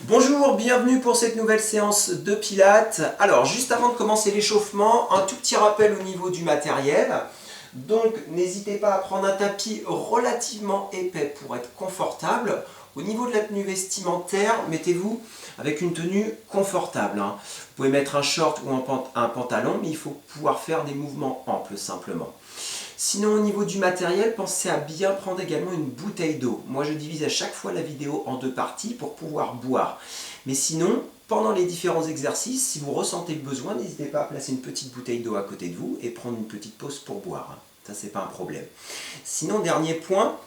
Bonjour, bienvenue pour cette nouvelle séance de Pilates. Alors, juste avant de commencer l'échauffement, un tout petit rappel au niveau du matériel. Donc, n'hésitez pas à prendre un tapis relativement épais pour être confortable. Au niveau de la tenue vestimentaire, mettez-vous avec une tenue confortable. Vous pouvez mettre un short ou un pantalon, mais il faut pouvoir faire des mouvements amples simplement. Sinon, au niveau du matériel, pensez à bien prendre également une bouteille d'eau. Moi, je divise à chaque fois la vidéo en deux parties pour pouvoir boire. Mais sinon, pendant les différents exercices, si vous ressentez le besoin, n'hésitez pas à placer une petite bouteille d'eau à côté de vous et prendre une petite pause pour boire. Ça, c'est pas un problème. Sinon, dernier point,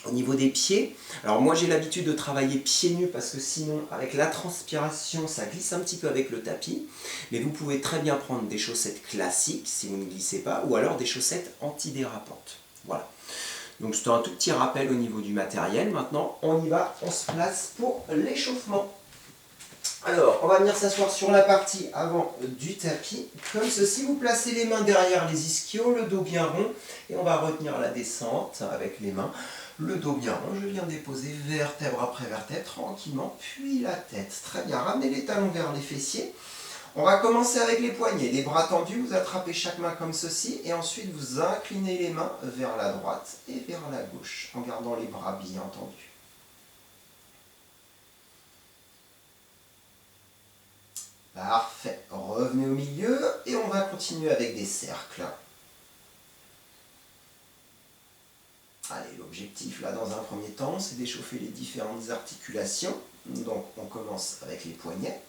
au niveau des pieds, alors moi j'ai l'habitude de travailler pieds nus parce que sinon avec la transpiration ça glisse un petit peu avec le tapis, mais vous pouvez très bien prendre des chaussettes classiques si vous ne glissez pas ou alors des chaussettes antidérapantes. Voilà. Donc c'est un tout petit rappel au niveau du matériel. Maintenant on y va, on se place pour l'échauffement. Alors, on va venir s'asseoir sur la partie avant du tapis, comme ceci. Vous placez les mains derrière les ischios, le dos bien rond, et on va retenir la descente avec les mains. Le dos bien rond, je viens déposer vertèbre après vertèbre, tranquillement, puis la tête. Très bien, ramenez les talons vers les fessiers. On va commencer avec les poignets, les bras tendus, vous attrapez chaque main comme ceci, et ensuite vous inclinez les mains vers la droite et vers la gauche, en gardant les bras bien tendus. Parfait. Revenez au milieu et on va continuer avec des cercles. Allez, l'objectif là dans un premier temps, c'est d'échauffer les différentes articulations. Donc on commence avec les poignets.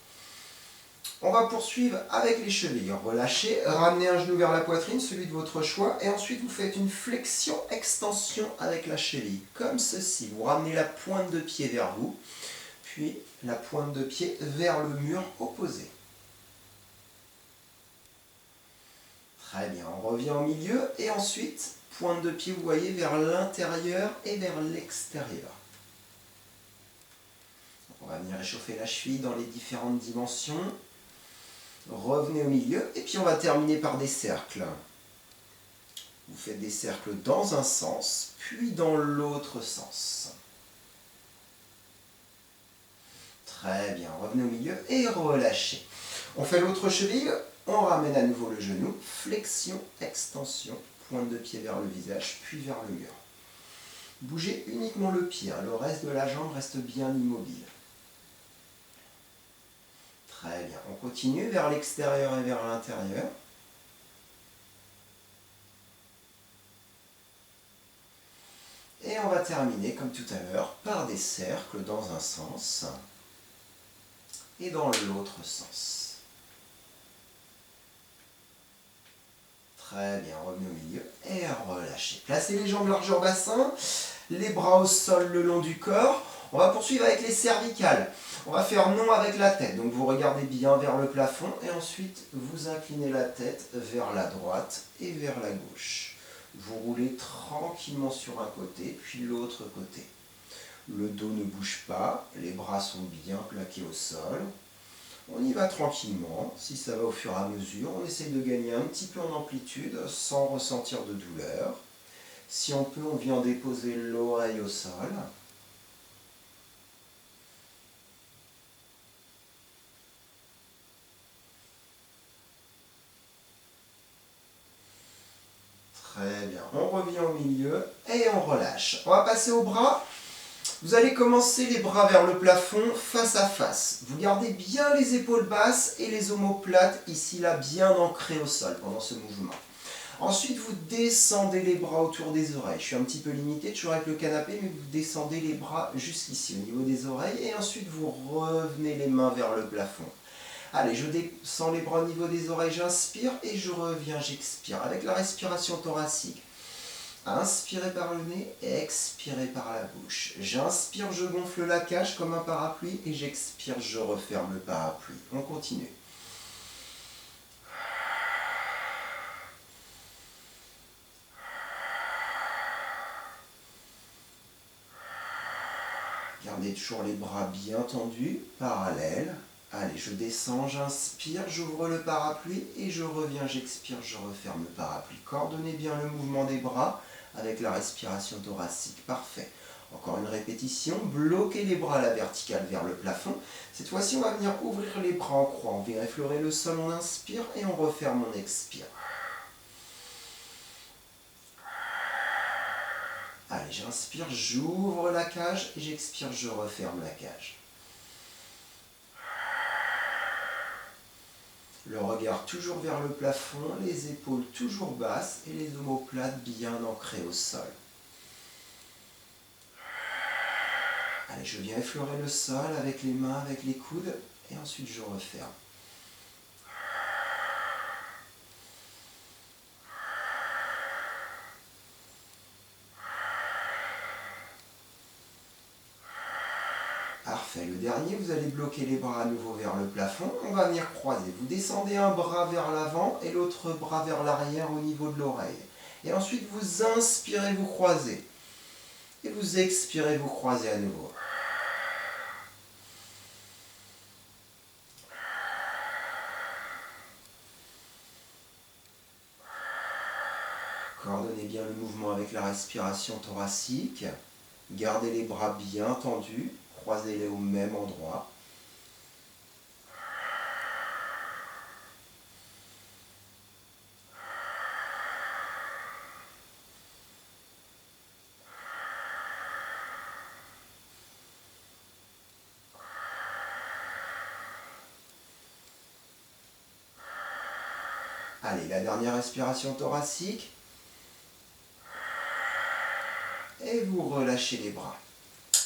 On va poursuivre avec les chevilles. Relâchez, ramenez un genou vers la poitrine, celui de votre choix, et ensuite vous faites une flexion-extension avec la cheville, comme ceci. Vous ramenez la pointe de pied vers vous, puis la pointe de pied vers le mur opposé. Très bien, on revient au milieu et ensuite, pointe de pied, vous voyez, vers l'intérieur et vers l'extérieur. On va venir réchauffer la cheville dans les différentes dimensions. Revenez au milieu et puis on va terminer par des cercles. Vous faites des cercles dans un sens, puis dans l'autre sens. Très bien, revenez au milieu et relâchez. On fait l'autre cheville. On ramène à nouveau le genou, flexion, extension, pointe de pied vers le visage, puis vers le mur. Bougez uniquement le pied, le reste de la jambe reste bien immobile. Très bien, on continue vers l'extérieur et vers l'intérieur. Et on va terminer, comme tout à l'heure, par des cercles dans un sens et dans l'autre sens. Très bien, revenez au milieu et relâchez. Placez les jambes largeur bassin, les bras au sol le long du corps. On va poursuivre avec les cervicales. On va faire non avec la tête. Donc vous regardez bien vers le plafond et ensuite vous inclinez la tête vers la droite et vers la gauche. Vous roulez tranquillement sur un côté puis l'autre côté. Le dos ne bouge pas, les bras sont bien plaqués au sol. On y va tranquillement, si ça va au fur et à mesure, on essaye de gagner un petit peu en amplitude sans ressentir de douleur. Si on peut, on vient déposer l'oreille au sol. Très bien, on revient au milieu et on relâche. On va passer aux bras. Vous allez commencer les bras vers le plafond, face à face. Vous gardez bien les épaules basses et les omoplates, ici, là, bien ancrées au sol pendant ce mouvement. Ensuite, vous descendez les bras autour des oreilles. Je suis un petit peu limité, toujours avec le canapé, mais vous descendez les bras jusqu'ici, au niveau des oreilles. Et ensuite, vous revenez les mains vers le plafond. Allez, je descends les bras au niveau des oreilles, j'inspire et je reviens, j'expire. Avec la respiration thoracique. Inspirez par le nez et expirez par la bouche. J'inspire, je gonfle la cage comme un parapluie et j'expire, je referme le parapluie. On continue. Gardez toujours les bras bien tendus, parallèles. Allez, je descends, j'inspire, j'ouvre le parapluie et je reviens, j'expire, je referme le parapluie. Coordonnez bien le mouvement des bras avec la respiration thoracique. Parfait. Encore une répétition, bloquez les bras à la verticale vers le plafond. Cette fois-ci, on va venir ouvrir les bras en croix. On vient effleurer le sol, on inspire et on referme, on expire. Allez, j'inspire, j'ouvre la cage et j'expire, je referme la cage. Le regard toujours vers le plafond, les épaules toujours basses et les omoplates bien ancrées au sol. Allez, je viens effleurer le sol avec les mains, avec les coudes et ensuite je referme. Parfait. Le dernier, vous allez bloquer les bras à nouveau vers le plafond. On va venir croiser. Vous descendez un bras vers l'avant et l'autre bras vers l'arrière au niveau de l'oreille. Et ensuite, vous inspirez, vous croisez. Et vous expirez, vous croisez à nouveau. Coordonnez bien le mouvement avec la respiration thoracique. Gardez les bras bien tendus. Croisez-les au même endroit. Allez, la dernière respiration thoracique. Et vous relâchez les bras.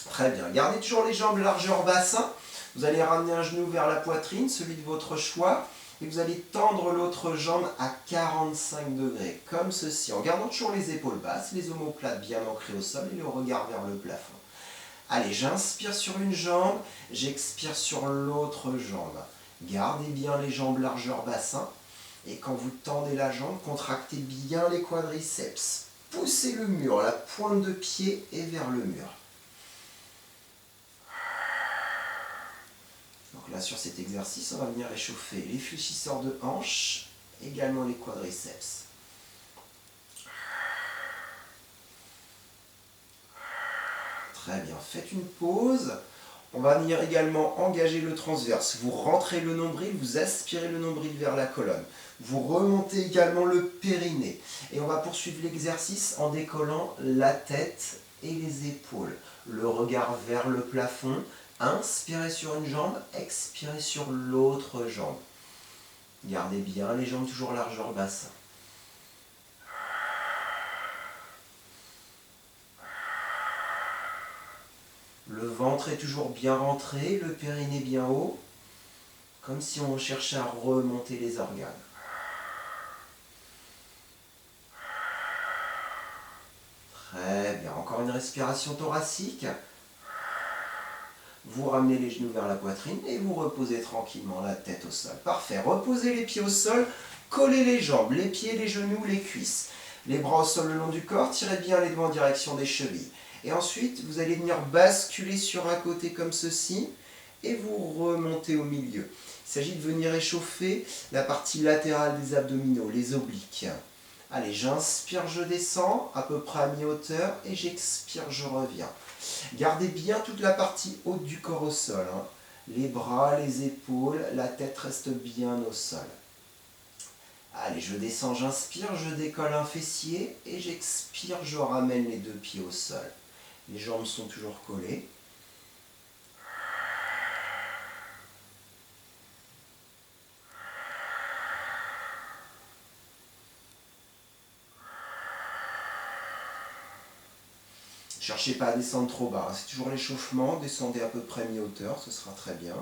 Très bien. Gardez toujours les jambes largeur bassin. Vous allez ramener un genou vers la poitrine, celui de votre choix. Et vous allez tendre l'autre jambe à 45 degrés, comme ceci, en gardant toujours les épaules basses, les omoplates bien ancrées au sol et le regard vers le plafond. Allez, j'inspire sur une jambe, j'expire sur l'autre jambe. Gardez bien les jambes largeur bassin. Et quand vous tendez la jambe, contractez bien les quadriceps. Poussez le mur, la pointe de pied est vers le mur. Donc là, sur cet exercice, on va venir réchauffer les fléchisseurs de hanches, également les quadriceps. Très bien, faites une pause. On va venir également engager le transverse. Vous rentrez le nombril, vous aspirez le nombril vers la colonne. Vous remontez également le périnée. Et on va poursuivre l'exercice en décollant la tête et les épaules. Le regard vers le plafond. Inspirez sur une jambe, expirez sur l'autre jambe. Gardez bien les jambes toujours largeur bassin. Le ventre est toujours bien rentré, le périnée bien haut, comme si on cherchait à remonter les organes. Très bien, encore une respiration thoracique. Vous ramenez les genoux vers la poitrine et vous reposez tranquillement la tête au sol. Parfait, reposez les pieds au sol, collez les jambes, les pieds, les genoux, les cuisses. Les bras au sol le long du corps, tirez bien les doigts en direction des chevilles. Et ensuite, vous allez venir basculer sur un côté comme ceci et vous remontez au milieu. Il s'agit de venir échauffer la partie latérale des abdominaux, les obliques. Allez, j'inspire, je descends à peu près à mi-hauteur et j'expire, je reviens. Gardez bien toute la partie haute du corps au sol. Les bras, les épaules, la tête reste bien au sol. Allez, je descends, j'inspire, je décolle un fessier et j'expire, je ramène les deux pieds au sol. Les jambes sont toujours collées. Cherchez pas à descendre trop bas, c'est toujours l'échauffement, descendez à peu près mi-hauteur, ce sera très bien.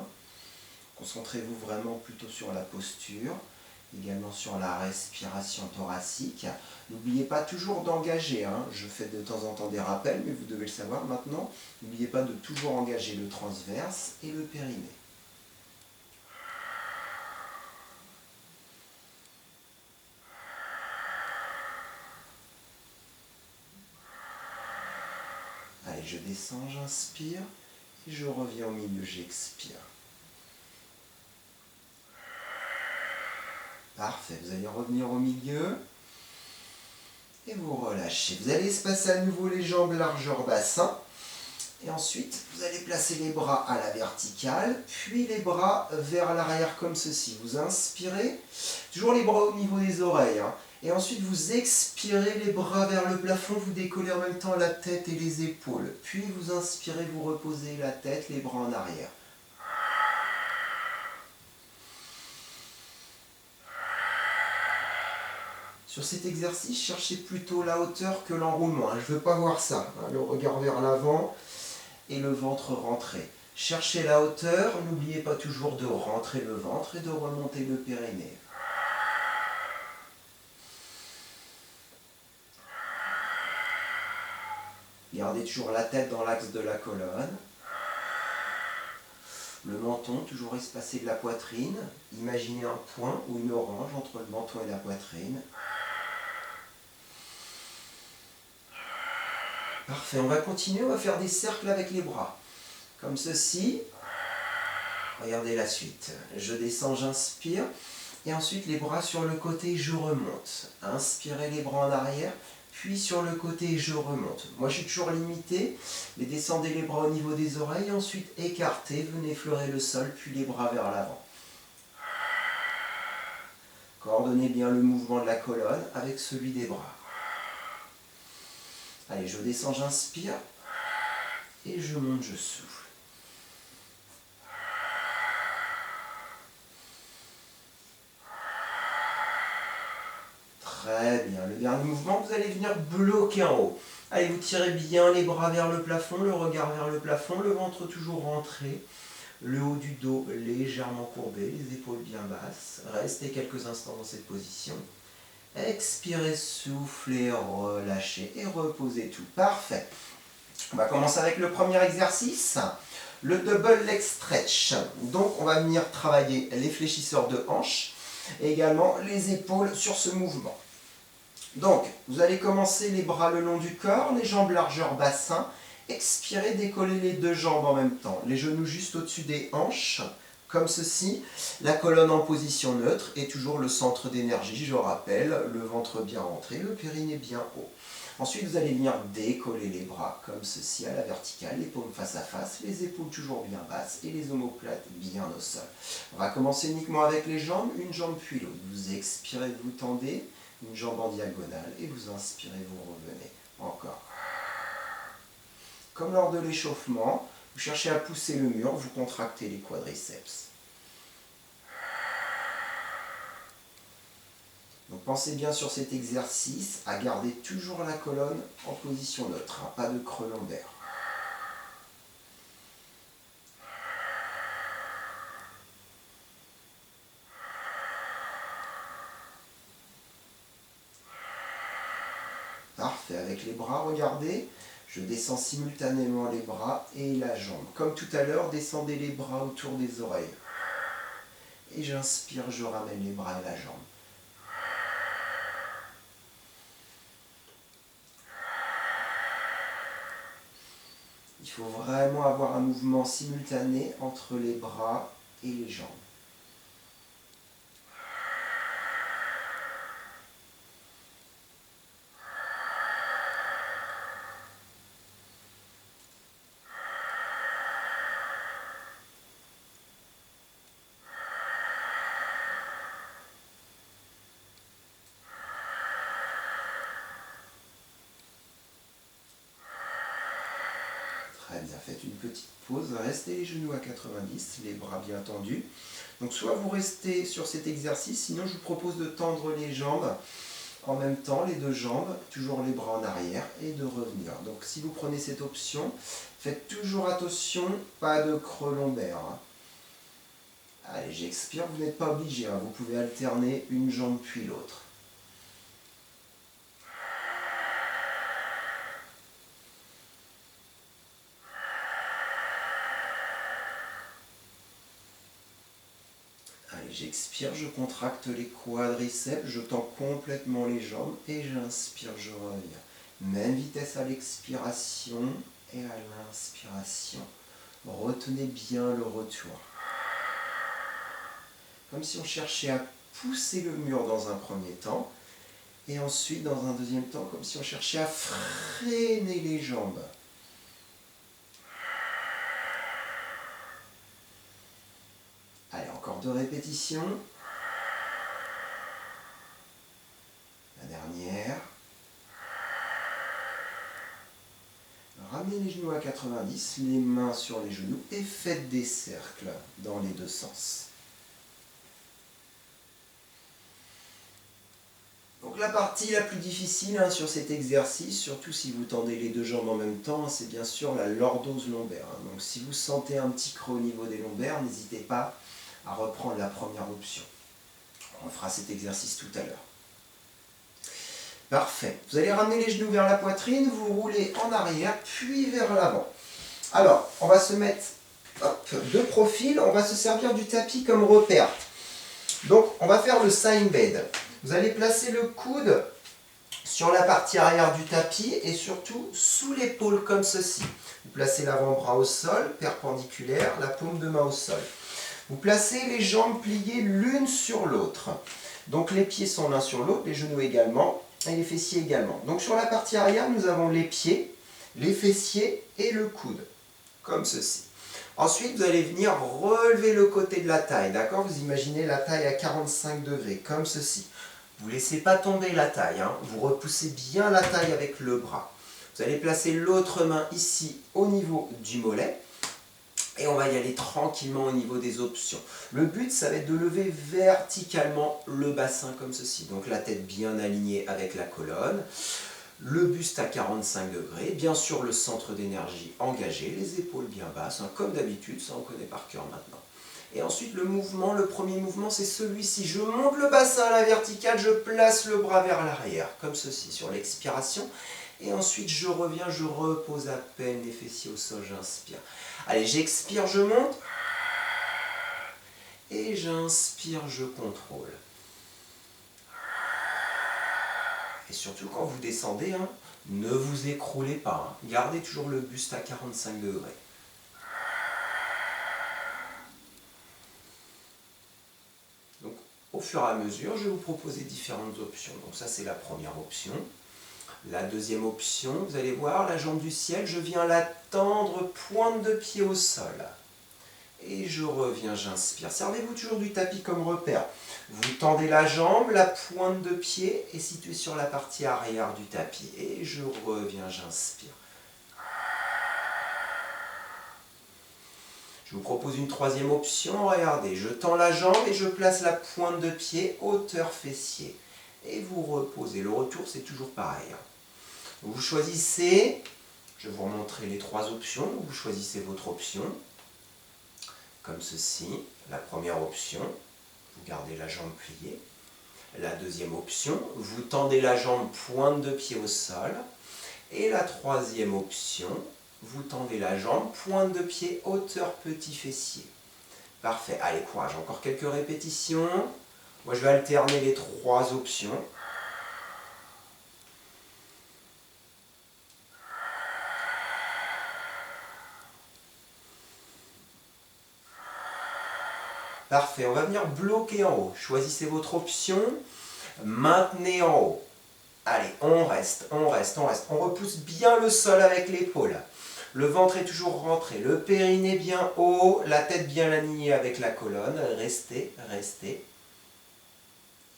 Concentrez-vous vraiment plutôt sur la posture, également sur la respiration thoracique. N'oubliez pas toujours d'engager, je fais de temps en temps des rappels, mais vous devez le savoir maintenant, n'oubliez pas de toujours engager le transverse et le périnée. Allez, je descends, j'inspire, et je reviens au milieu, j'expire. Parfait, vous allez revenir au milieu, et vous relâchez. Vous allez espacer à nouveau les jambes largeur bassin, Et ensuite, vous allez placer les bras à la verticale, puis les bras vers l'arrière comme ceci. Vous inspirez, toujours les bras au niveau des oreilles. Et ensuite, vous expirez les bras vers le plafond, vous décollez en même temps la tête et les épaules. Puis vous inspirez, vous reposez la tête, les bras en arrière. Sur cet exercice, cherchez plutôt la hauteur que l'enroulement. Je ne veux pas voir ça. Le regard vers l'avant et le ventre rentré. Cherchez la hauteur, n'oubliez pas toujours de rentrer le ventre et de remonter le périnée. Gardez toujours la tête dans l'axe de la colonne. Le menton toujours espacé de la poitrine. Imaginez un point ou une orange entre le menton et la poitrine. Parfait, on va continuer, on va faire des cercles avec les bras. Comme ceci. Regardez la suite. Je descends, j'inspire. Et ensuite les bras sur le côté, je remonte. Inspirez les bras en arrière. Puis sur le côté, je remonte. Moi, je suis toujours limité, mais descendez les bras au niveau des oreilles, ensuite écartez, venez effleurer le sol, puis les bras vers l'avant. Coordonnez bien le mouvement de la colonne avec celui des bras. Allez, je descends, j'inspire, et je monte, je souffle. Très bien. Le dernier mouvement, vous allez venir bloquer en haut. Allez, vous tirez bien les bras vers le plafond, le regard vers le plafond, le ventre toujours rentré, le haut du dos légèrement courbé, les épaules bien basses. Restez quelques instants dans cette position. Expirez, soufflez, relâchez et reposez tout. Parfait. On va commencer avec le premier exercice, le double leg stretch. Donc, on va venir travailler les fléchisseurs de hanches et également les épaules sur ce mouvement. Donc, vous allez commencer les bras le long du corps, les jambes largeur bassin. Expirez, décollez les deux jambes en même temps. Les genoux juste au-dessus des hanches, comme ceci. La colonne en position neutre et toujours le centre d'énergie, je rappelle, le ventre bien rentré, le périnée bien haut. Ensuite, vous allez venir décoller les bras comme ceci à la verticale, les paumes face à face, les épaules toujours bien basses et les omoplates bien au sol. On va commencer uniquement avec les jambes, une jambe puis l'autre. Vous expirez, vous tendez, une jambe en diagonale et vous inspirez, vous revenez. Encore. Comme lors de l'échauffement, vous cherchez à pousser le mur, vous contractez les quadriceps. Donc pensez bien sur cet exercice à garder toujours la colonne en position neutre, pas de creux lombaire. Parfait, avec les bras, regardez, je descends simultanément les bras et la jambe. Comme tout à l'heure, descendez les bras autour des oreilles. Et j'inspire, je ramène les bras et la jambe. Il faut vraiment avoir un mouvement simultané entre les bras et les jambes. Très bien, faites une petite pause, restez les genoux à 90, les bras bien tendus. Donc soit vous restez sur cet exercice, sinon je vous propose de tendre les jambes en même temps, les deux jambes, toujours les bras en arrière et de revenir. Donc si vous prenez cette option, faites toujours attention, pas de creux lombaire. Allez, j'expire, vous n'êtes pas obligé, vous pouvez alterner une jambe puis l'autre. Allez, j'expire, je contracte les quadriceps, je tends complètement les jambes et j'inspire, je reviens. Même vitesse à l'expiration et à l'inspiration. Retenez bien le retour. Comme si on cherchait à pousser le mur dans un premier temps et ensuite dans un deuxième temps comme si on cherchait à freiner les jambes. Encore 2 répétitions. La dernière. Ramenez les genoux à 90, les mains sur les genoux et faites des cercles dans les deux sens. Donc la partie la plus difficile sur cet exercice, surtout si vous tendez les deux jambes en même temps, c'est bien sûr la lordose lombaire. Donc si vous sentez un petit creux au niveau des lombaires, n'hésitez pas à reprendre la première option. On fera cet exercice tout à l'heure. Parfait. Vous allez ramener les genoux vers la poitrine, vous roulez en arrière, puis vers l'avant. Alors, on va se mettre de profil, on va se servir du tapis comme repère. Donc, on va faire le side bed. Vous allez placer le coude sur la partie arrière du tapis et surtout sous l'épaule comme ceci. Vous placez l'avant-bras au sol, perpendiculaire, la paume de main au sol. Vous placez les jambes pliées l'une sur l'autre. Donc les pieds sont l'un sur l'autre, les genoux également, et les fessiers également. Donc sur la partie arrière, nous avons les pieds, les fessiers et le coude, comme ceci. Ensuite, vous allez venir relever le côté de la taille, d'accord? Vous imaginez la taille à 45 degrés, comme ceci. Vous ne laissez pas tomber la taille, vous repoussez bien la taille avec le bras. Vous allez placer l'autre main ici au niveau du mollet. Et on va y aller tranquillement au niveau des options. Le but, ça va être de lever verticalement le bassin comme ceci. Donc la tête bien alignée avec la colonne. Le buste à 45 degrés. Bien sûr, le centre d'énergie engagé. Les épaules bien basses. Comme d'habitude, ça on connaît par cœur maintenant. Et ensuite, le premier mouvement, c'est celui-ci. Je monte le bassin à la verticale. Je place le bras vers l'arrière. Comme ceci, sur l'expiration. Et ensuite, je reviens, je repose à peine les fessiers au sol, j'inspire. Allez, j'expire, je monte. Et j'inspire, je contrôle. Et surtout, quand vous descendez, ne vous écroulez pas. Gardez toujours le buste à 45 degrés. Donc, au fur et à mesure, je vais vous proposer différentes options. Donc ça, c'est la première option. La deuxième option, vous allez voir, la jambe du ciel, je viens la tendre, pointe de pied au sol. Et je reviens, j'inspire. Servez-vous toujours du tapis comme repère. Vous tendez la jambe, la pointe de pied est située sur la partie arrière du tapis. Et je reviens, j'inspire. Je vous propose une troisième option. Regardez, je tends la jambe et je place la pointe de pied, hauteur fessier. Et vous reposez. Le retour, c'est toujours pareil. Vous choisissez, je vais vous remontrer les trois options, vous choisissez votre option, comme ceci. La première option, vous gardez la jambe pliée. La deuxième option, vous tendez la jambe pointe de pied au sol. Et la troisième option, vous tendez la jambe pointe de pied, hauteur petit fessier. Parfait, allez courage, encore quelques répétitions. Moi je vais alterner les trois options. Parfait, on va venir bloquer en haut. Choisissez votre option, maintenez en haut. Allez, on reste, on reste, on reste. On repousse bien le sol avec l'épaule. Le ventre est toujours rentré, le périnée bien haut, la tête bien alignée avec la colonne. Restez, restez.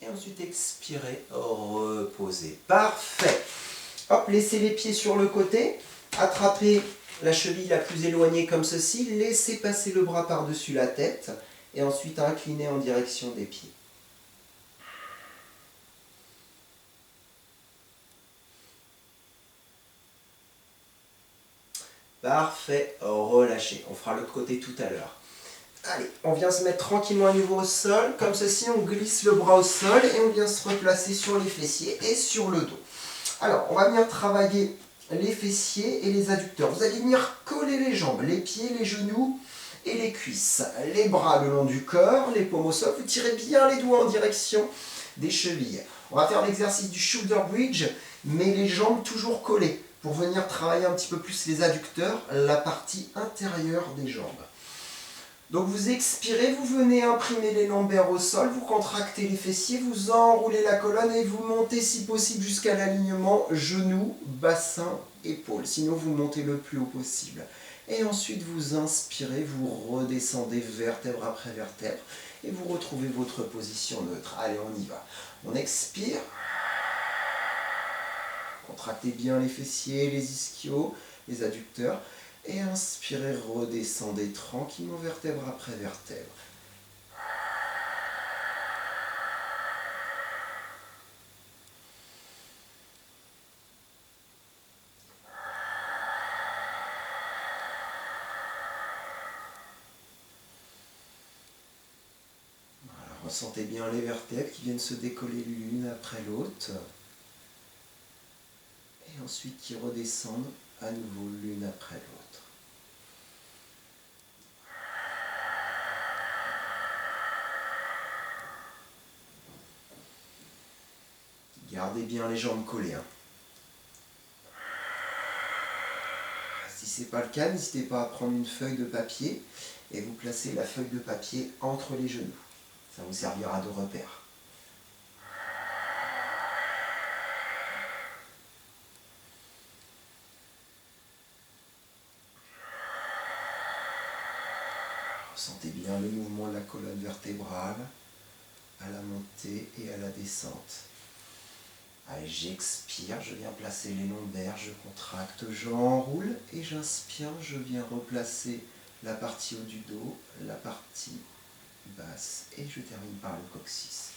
Et ensuite expirez, reposez. Parfait. Hop, laissez les pieds sur le côté. Attrapez la cheville la plus éloignée comme ceci. Laissez passer le bras par-dessus la tête. Et ensuite inclinez en direction des pieds. Parfait, relâchez. On fera l'autre côté tout à l'heure. Allez, on vient se mettre tranquillement à nouveau au sol. Comme ceci, on glisse le bras au sol et on vient se replacer sur les fessiers et sur le dos. Alors, on va venir travailler les fessiers et les adducteurs. Vous allez venir coller les jambes, les pieds, les genoux et les cuisses. Les bras le long du corps, les paumes au sol. Vous tirez bien les doigts en direction des chevilles. On va faire l'exercice du shoulder bridge, mais les jambes toujours collées pour venir travailler un petit peu plus les adducteurs, la partie intérieure des jambes. Donc vous expirez, vous venez imprimer les lombaires au sol, vous contractez les fessiers, vous enroulez la colonne et vous montez si possible jusqu'à l'alignement genou, bassin, épaule. Sinon vous montez le plus haut possible. Et ensuite, vous inspirez, vous redescendez vertèbre après vertèbre. Et vous retrouvez votre position neutre. Allez, on y va. On expire. Contractez bien les fessiers, les ischios, les adducteurs. Et inspirez, redescendez tranquillement vertèbre après vertèbre. Ressentez bien les vertèbres qui viennent se décoller l'une après l'autre. Et ensuite qui redescendent à nouveau l'une après l'autre. Gardez bien les jambes collées. Si ce n'est pas le cas, n'hésitez pas à prendre une feuille de papier et vous placez la feuille de papier entre les genoux. Ça vous servira de repère. Ressentez bien le mouvement de la colonne vertébrale à la montée et à la descente. Allez, j'expire, je viens placer les lombaires, je contracte, j'enroule et j'inspire, je viens replacer la partie haut du dos, la partie basse et je termine par le coccyx.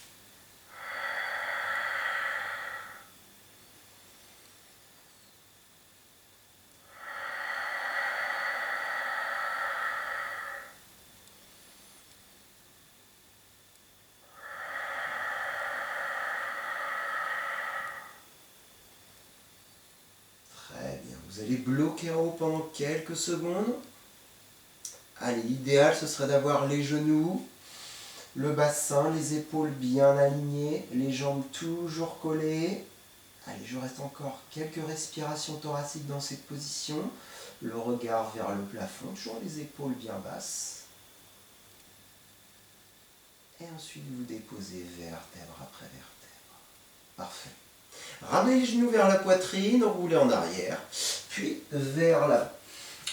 Très bien, vous allez bloquer en haut pendant quelques secondes. Allez, l'idéal ce serait d'avoir les genoux, le bassin, les épaules bien alignées, les jambes toujours collées. Allez, je reste encore quelques respirations thoraciques dans cette position. Le regard vers le plafond, toujours les épaules bien basses. Et ensuite, vous déposez vertèbre après vertèbre. Parfait. Ramenez les genoux vers la poitrine, roulez en arrière, puis vers l'avant.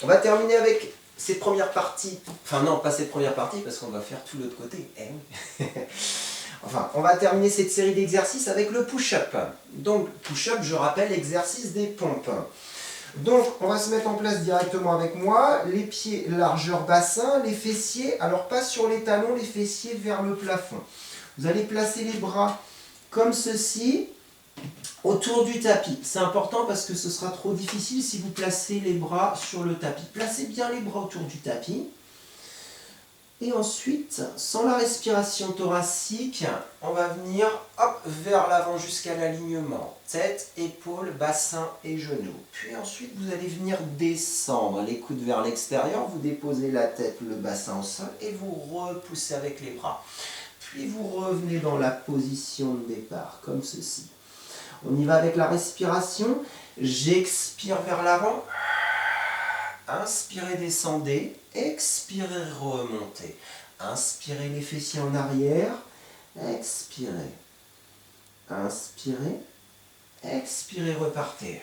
On va terminer avec cette première partie. Enfin non, pas cette première partie, parce qu'on va faire tout l'autre côté. Eh oui. Enfin, on va terminer cette série d'exercices avec le push-up. Donc, push-up, je rappelle, exercice des pompes. Donc, on va se mettre en place directement avec moi. Les pieds largeur bassin, les fessiers, alors pas sur les talons, les fessiers vers le plafond. Vous allez placer les bras comme ceci, autour du tapis. C'est important parce que ce sera trop difficile si vous placez les bras sur le tapis. Placez bien les bras autour du tapis. Et ensuite, sans la respiration thoracique, on va venir hop, vers l'avant jusqu'à l'alignement. Tête, épaules, bassin et genoux. Puis ensuite, vous allez venir descendre les coudes vers l'extérieur. Vous déposez la tête, le bassin au sol et vous repoussez avec les bras. Puis vous revenez dans la position de départ, comme ceci. On y va avec la respiration. J'expire vers l'avant. Inspirez, descendez. Expirez, remontez. Inspirez les fessiers en arrière. Expirez. Inspirez. Expirez, repartez.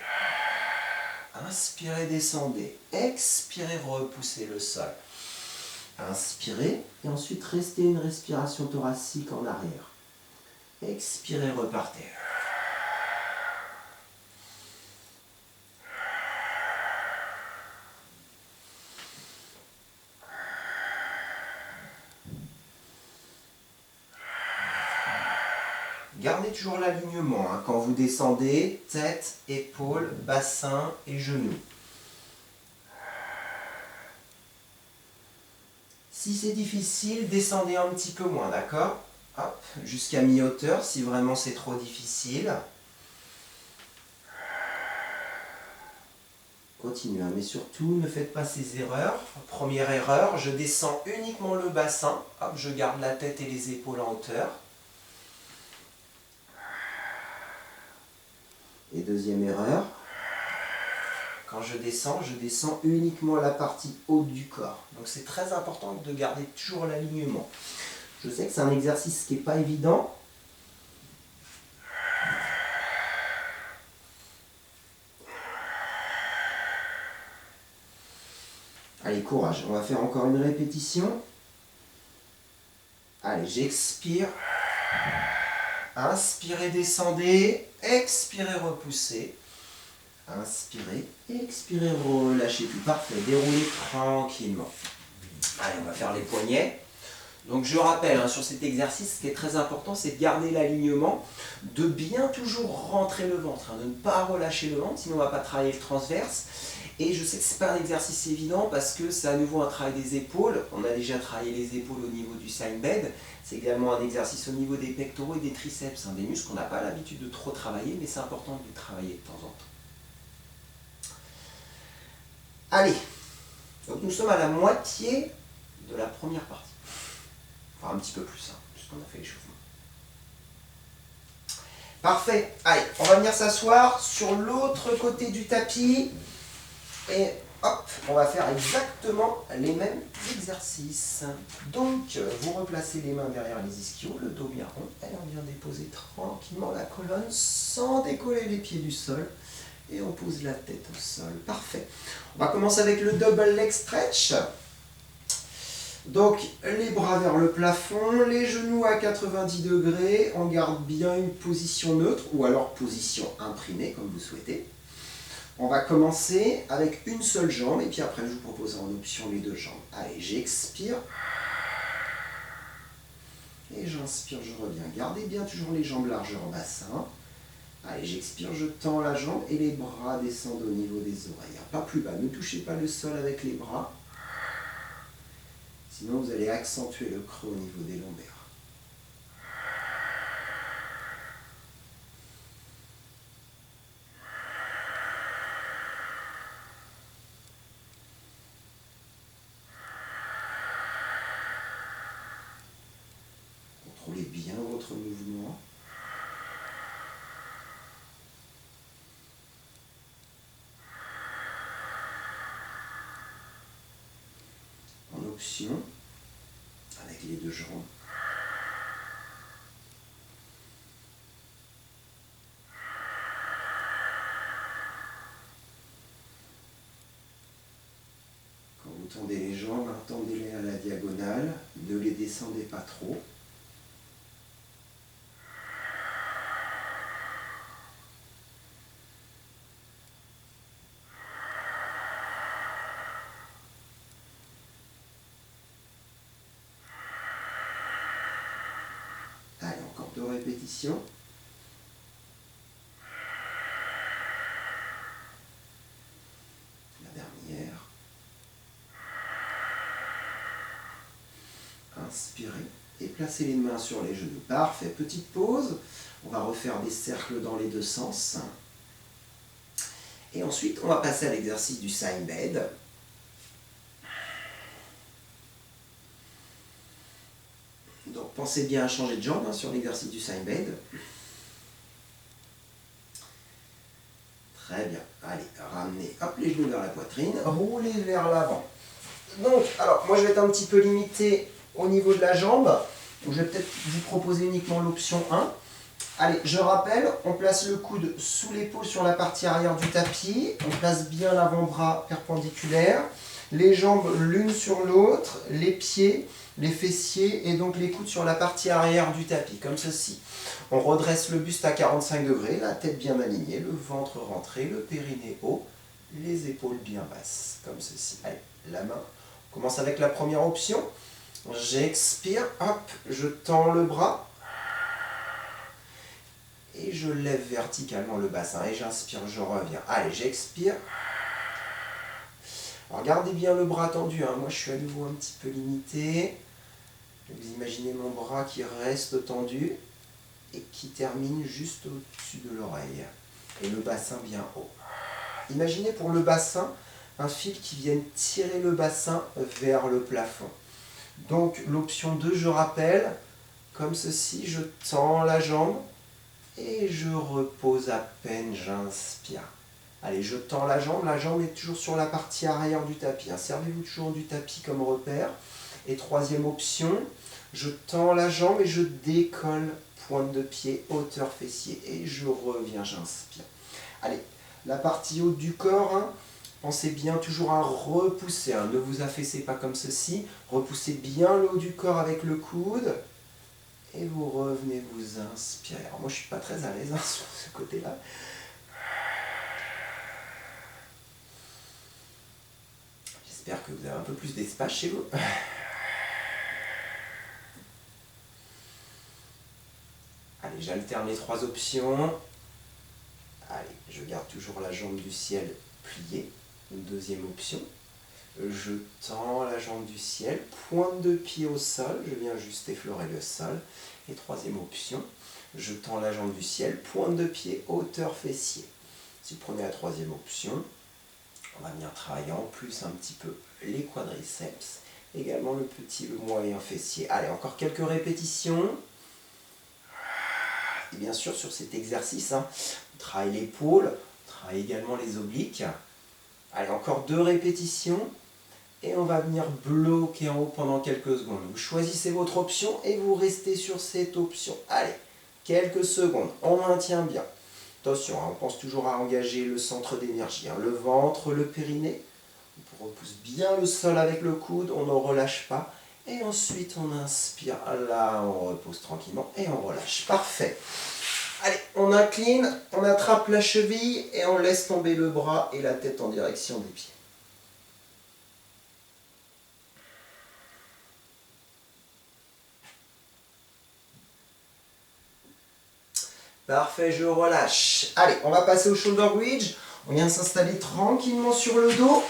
Inspirez, descendez. Expirez, repoussez le sol. Inspirez et ensuite restez une respiration thoracique en arrière. Expirez, repartez. Gardez toujours l'alignement hein, quand vous descendez, tête, épaules, bassin et genoux. Si c'est difficile, descendez un petit peu moins, d'accord? Hop, jusqu'à mi-hauteur si vraiment c'est trop difficile. Continuez, mais surtout ne faites pas ces erreurs. Première erreur, je descends uniquement le bassin. Hop, je garde la tête et les épaules en hauteur. Et deuxième erreur, quand je descends uniquement la partie haute du corps. Donc c'est très important de garder toujours l'alignement. Je sais que c'est un exercice qui n'est pas évident. Allez, courage. On va faire encore une répétition. Allez, j'expire. Inspirez, descendez. Expirez, repoussez. Inspirez, expirez, relâchez tout. Parfait. Déroulez tranquillement. Allez, on va faire les poignets. Donc je rappelle, sur cet exercice, ce qui est très important, c'est de garder l'alignement, de bien toujours rentrer le ventre, de ne pas relâcher le ventre, sinon on ne va pas travailler le transverse. Et je sais que ce n'est pas un exercice évident parce que c'est à nouveau un travail des épaules. On a déjà travaillé les épaules au niveau du side bend. C'est également un exercice au niveau des pectoraux et des triceps, des muscles qu'on n'a pas l'habitude de trop travailler, mais c'est important de les travailler de temps en temps. Allez, donc nous sommes à la moitié de la première partie. Enfin, un petit peu plus, puisqu'on a fait l'échauffement. Parfait. Allez, on va venir s'asseoir sur l'autre côté du tapis. Et hop, on va faire exactement les mêmes exercices. Donc, vous replacez les mains derrière les ischios, le dos bien rond. Et on vient déposer tranquillement la colonne sans décoller les pieds du sol. Et on pose la tête au sol. Parfait. On va commencer avec le double leg stretch. Donc, les bras vers le plafond, les genoux à 90 degrés, on garde bien une position neutre, ou alors position imprimée, comme vous souhaitez. On va commencer avec une seule jambe, et puis après je vous propose en option les deux jambes. Allez, j'expire. Et j'inspire, je reviens. Gardez bien toujours les jambes largeur au bassin. Allez, j'expire, je tends la jambe, et les bras descendent au niveau des oreilles. Pas plus bas, ne touchez pas le sol avec les bras. Sinon, vous allez accentuer le creux au niveau des lombaires. Contrôlez bien votre mouvement. En option, avec les deux jambes. Quand vous tendez les jambes, tendez-les à la diagonale, ne les descendez pas trop. Allez, encore 2 répétitions. La dernière. Inspirez et placez les mains sur les genoux. Parfait, petite pause. On va refaire des cercles dans les deux sens. Et ensuite, on va passer à l'exercice du side bend. Donc, pensez bien à changer de jambe sur l'exercice du side bend. Très bien. Allez, ramenez hop, les genoux vers la poitrine. Roulez vers l'avant. Donc, alors, moi, je vais être un petit peu limité au niveau de la jambe. Donc, je vais peut-être vous proposer uniquement l'option 1. Allez, je rappelle, on place le coude sous l'épaule sur la partie arrière du tapis. On place bien l'avant-bras perpendiculaire. Les jambes l'une sur l'autre, les pieds, les fessiers et donc les coudes sur la partie arrière du tapis, comme ceci. On redresse le buste à 45 degrés, la tête bien alignée, le ventre rentré, le périnée haut, les épaules bien basses, comme ceci. Allez, la main. On commence avec la première option. J'expire, hop, je tends le bras. Et je lève verticalement le bassin. Et j'inspire, je reviens. Allez, j'expire. Alors, gardez bien le bras tendu. Moi, je suis à nouveau un petit peu limité. Vous imaginez mon bras qui reste tendu et qui termine juste au-dessus de l'oreille. Et le bassin bien haut. Imaginez pour le bassin un fil qui vienne tirer le bassin vers le plafond. Donc, l'option 2, je rappelle, comme ceci, je tends la jambe. Et je repose à peine, j'inspire. Allez, je tends la jambe est toujours sur la partie arrière du tapis. Servez-vous toujours du tapis comme repère. Et troisième option, je tends la jambe et je décolle pointe de pied, hauteur fessier. Et je reviens, j'inspire. Allez, la partie haute du corps, Pensez bien toujours à repousser, hein. Ne vous affaissez pas comme ceci. Repoussez bien le haut du corps avec le coude. Et vous revenez vous inspirer. Alors moi je ne suis pas très à l'aise, hein, sur ce côté-là. J'espère que vous avez un peu plus d'espace chez vous. Allez, j'alterne les 3 options. Allez, je garde toujours la jambe du ciel pliée. Une deuxième option. Je tends la jambe du ciel, pointe de pied au sol, je viens juste effleurer le sol. Et troisième option, je tends la jambe du ciel, pointe de pied, hauteur fessier. Si vous prenez la troisième option, on va venir travailler en plus un petit peu les quadriceps, également le petit, le moyen fessier. Allez, encore quelques répétitions. Et bien sûr, sur cet exercice, on travaille l'épaule, on travaille également les obliques. Allez, encore 2 répétitions. Et on va venir bloquer en haut pendant quelques secondes. Vous choisissez votre option et vous restez sur cette option. Allez, quelques secondes, on maintient bien. Attention, on pense toujours à engager le centre d'énergie, le ventre, le périnée. On repousse bien le sol avec le coude, on ne relâche pas. Et ensuite, on inspire. Là, on repose tranquillement et on relâche. Parfait. Allez, on incline, on attrape la cheville et on laisse tomber le bras et la tête en direction des pieds. Parfait, je relâche. Allez, on va passer au shoulder bridge. On vient s'installer tranquillement sur le dos.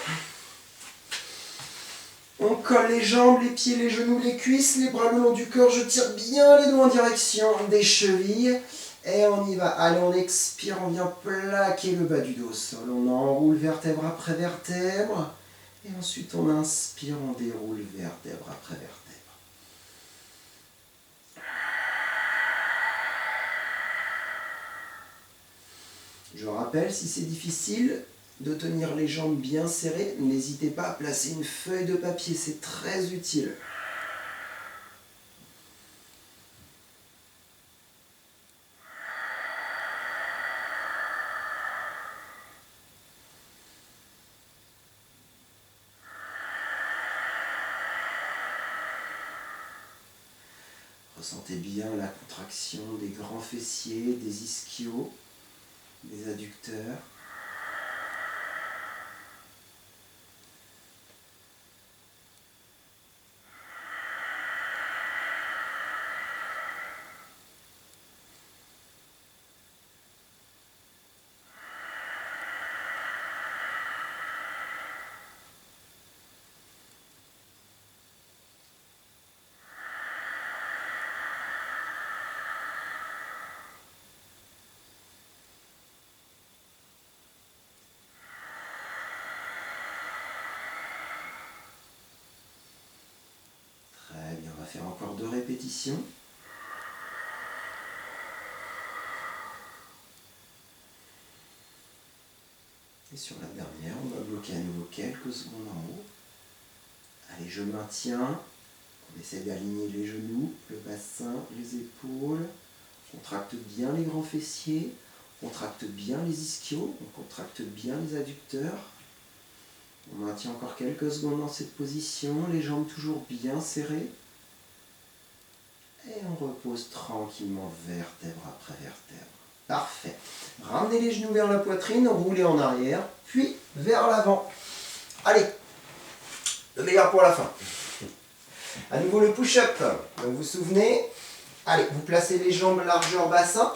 On colle les jambes, les pieds, les genoux, les cuisses, les bras le long du corps. Je tire bien les doigts en direction des chevilles. Et on y va. Allez, on expire, on vient plaquer le bas du dos au sol. On enroule vertèbre après vertèbre. Et ensuite, on inspire, on déroule vertèbre après vertèbre. Je rappelle, si c'est difficile de tenir les jambes bien serrées, n'hésitez pas à placer une feuille de papier, c'est très utile. Ressentez bien la contraction des grands fessiers, des ischios, des adducteurs. Très bien, on va faire encore 2 répétitions. Et sur la dernière, on va bloquer à nouveau quelques secondes en haut. Allez, je maintiens. On essaie d'aligner les genoux, le bassin, les épaules. On contracte bien les grands fessiers. On contracte bien les ischios. On contracte bien les adducteurs. On maintient encore quelques secondes dans cette position. Les jambes toujours bien serrées. Et on repose tranquillement vertèbre après vertèbre. Parfait. Ramenez les genoux vers la poitrine, roulez en arrière, puis vers l'avant. Allez, le meilleur pour la fin. À nouveau le push-up. Donc vous vous souvenez, allez, vous placez les jambes largeur bassin,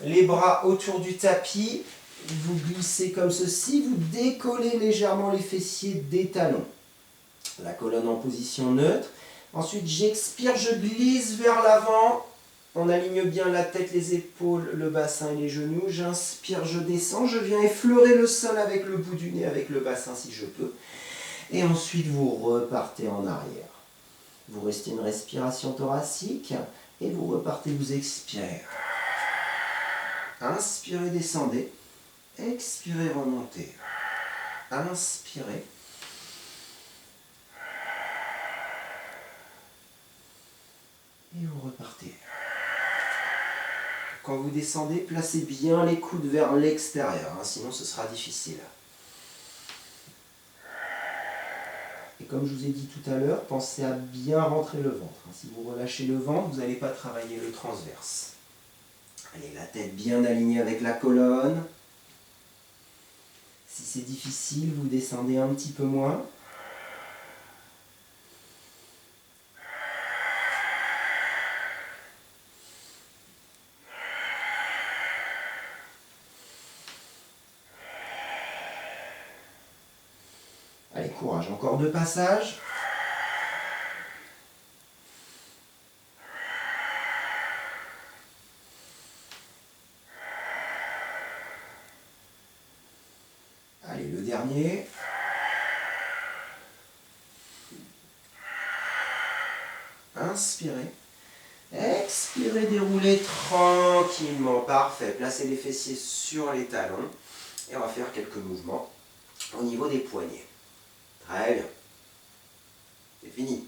les bras autour du tapis, vous glissez comme ceci, vous décollez légèrement les fessiers des talons. La colonne en position neutre. Ensuite, j'expire, je glisse vers l'avant. On aligne bien la tête, les épaules, le bassin et les genoux. J'inspire, je descends. Je viens effleurer le sol avec le bout du nez, avec le bassin si je peux. Et ensuite, vous repartez en arrière. Vous restez une respiration thoracique et vous repartez, vous expirez. Inspirez, descendez. Expirez, remontez. Inspirez. Et vous repartez. Quand vous descendez, placez bien les coudes vers l'extérieur, sinon ce sera difficile. comme je vous ai dit tout à l'heure, pensez à bien rentrer le ventre. Si vous relâchez le ventre, vous n'allez pas travailler le transverse. Allez, la tête bien alignée avec la colonne. Si c'est difficile, vous descendez un petit peu moins. Allez, courage, encore 2 passages. Allez, le dernier. Inspirez. Expirez, déroulez tranquillement. Parfait. Placez les fessiers sur les talons. Et on va faire quelques mouvements au niveau des poignets. Très bien. C'est fini.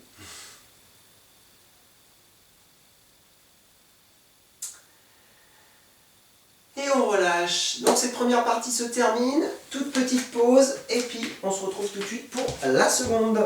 Et on relâche. Donc cette première partie se termine. Toute petite pause. Et puis on se retrouve tout de suite pour la seconde.